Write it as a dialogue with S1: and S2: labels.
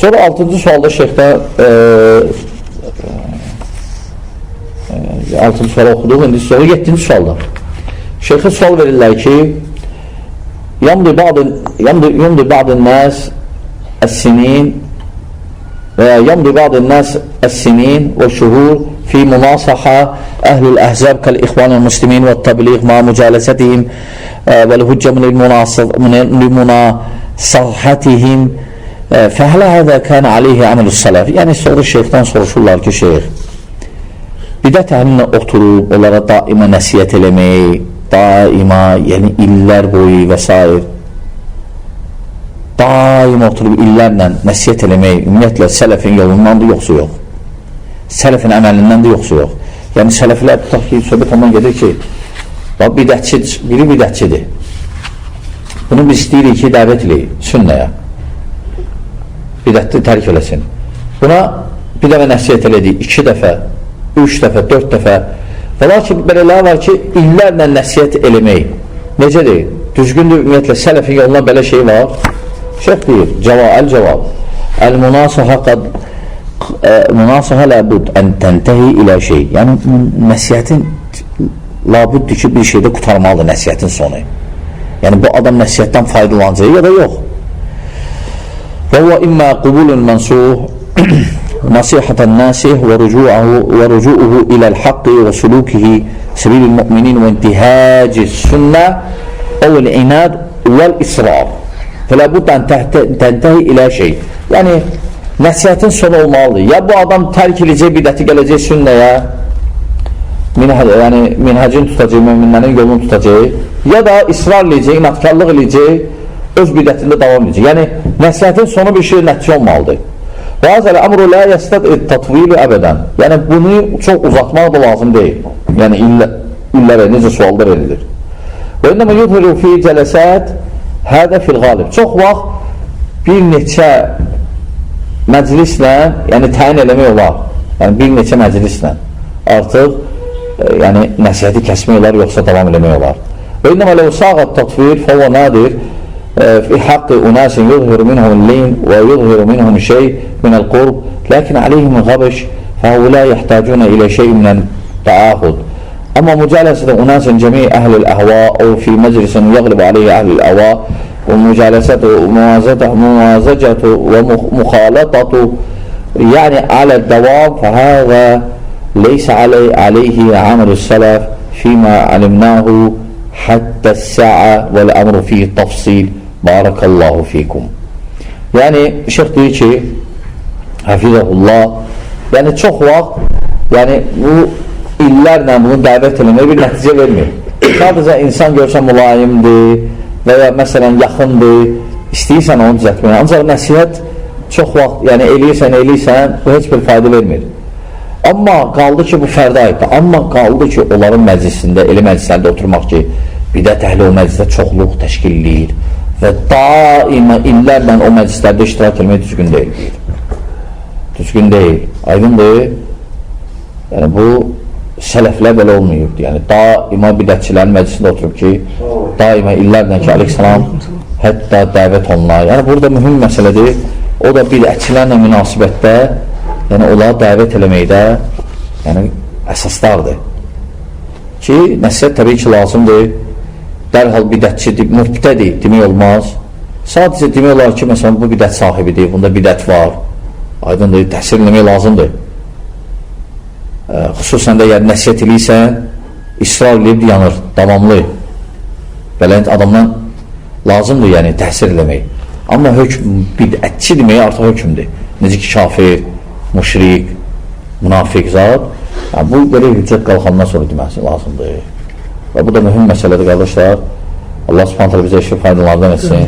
S1: Sonra 6-cı sualda şeyxdə 6-cı sualı oxuduq. İndi sonra 7-ci sualda şeyxə sual verirlər ki yamdi ba'dın nas əs-sinin və yamdi ba'dın nas əs-sinin və şuhur fi munasaha əhlül əhzab kəl-ixvanil muslimin və təbliğ ma mücələsətihim və l-hüccəm limunasahətihim fəhlə hədə kənə aleyhi əməlü sələf. Yəni sonra şeyxdən soruşurlar ki, şeyx bidət əhlinlə oturub onlara daima nəsiyyət eləmək, daima, yəni illər boyu və s. daima oturub illərlə nəsiyyət eləmək ümumiyyətlə sələfin yolundan da yoxsa yox, sələfin əməlindən də yoxsa yox. Yəni sələflər tutaq ki, söhbət ondan gedir ki biri bidətçidir, bunu biz istəyirik ki, dəvət eləyik sünnəyə, bidətli tərk eləsin, buna bir dəfə nəsiyyət elədik, 2 dəfə, 3 dəfə, 4 dəfə və lakin belələr var ki, illərlə nəsiyyət eləmək necədir? Düzgündür, ümumiyyətlə sələfin yoluna belə şey var. Şeyx deyir, əl-cavab əl-munasahə ləbud ən təntəhi ilə şey, yəni nəsiyyətin labuddur ki, bir şeydə qutarmalıdır nəsiyyətin sonu, yəni bu adam nəsiyyətdən faydalanacaq ya da yox. Və huwa imma qubulun mənsuh nasihatan nasih və rücuuhu iləl-haqqi və sulukihi səbilil mü'minin və intihacis sünnə əvəl-inad vəl-israr fələbuddan təntəhi ilə şey, yəni nəsiyyətin sonu olmalıdır. Ya bu adam tərk edəcək, bidəti gələcək sünnəyə, yəni minhəcin tutacaq, müminlərin yolunu tutacaq, ya da israr edəcək, inatkarlıq edəcək, öz bidətində davam edəcək. Yəni nəsiyyətin sonu bir şey nəticə olmalıdır. Və azələ əmru lə yəstəd tatvili əbədən, yəni bunu çox uzatmaq da lazım deyil, yəni illərə necə suallar edilir. Və innəmə yudhiru fi cələsət hədə fil qalib, çox vaxt bir neçə məclislə, yəni təyin eləmək olar, yəni bir neçə məclislə artıq yəni nəsiyyəti kəsmək olar, yoxsa davam eləmək olar. Və innəmə ləv sağət tatvil fəvə nadir في حق أناس يظهر منهم اللين ويظهر منهم شيء من القرب لكن عليهم الغبش فهؤلاء يحتاجون إلى شيء من التعاهد. أما مجالسة أناس جميع أهل الأهواء أو في مجلس يغلب عليه أهل الأهواء ومجالسته وممازجة ومخالطة يعني على الدوام فهذا ليس عليه عمل السلف فيما علمناه حتى الساعة والأمر فيه تفصيل barakallahu fikum. Yəni şeyx deyir ki, hafizəhullah, yəni çox vaxt, yəni bu illərlə bunu dəvət eləmək bir nəticə vermir. Sadəcə insan görsən mülayimdir və ya məsələn yaxındır, istəyirsən onu düzəltmək. Ancaq nəsihət çox vaxt, yəni eləyirsən, bu heç bir fayda vermir. Amma qaldı ki, bu fərdə aiddir. Amma qaldı ki, onların məclisində, elə məclislərdə oturmaq ki, bidət əhli o məclisdə çoxluq təşkil edir və daima illərlə o məclislərdə iştirak etmək düzgün deyil. Düzgün deyil. Aydındır. Yəni bu sələflər belə olmayıbdır. Yəni daima bidətçilərin məclisində oturub ki, daima illərlə ki, aleyhissalam hətta dəvət olunlar. Yəni burada mühüm məsələdir. O da bidətçilərlə münasibətdə, yəni onları dəvət eləməkdə yəni əsaslardır. Ki, nəsiyyət təbii ki, lazımdır. Dərhal bidətçidir, mübtədi demək olmaz. Sadəcə demək olar ki, məsələn, bu bidət sahibidir, bunda bidət var. Aydındır, təhsil eləmək lazımdır. Xüsusən də yəni nəsiyyət eləyirsən, israr eləyib yanır, davamlı. Belə adamdan lazımdır, yəni təhsil eləmək. Amma hökm, bidətçi demək artıq hökmdür. Necə ki, kafir, müşrik, münafiq zat. Yəni, bu belə hüccət qalxandan sonra deməsi lazımdır. Və bu da mühüm məsələdir, qardaşlar. Allah subhanətlə bizə işi faydalardan etsin.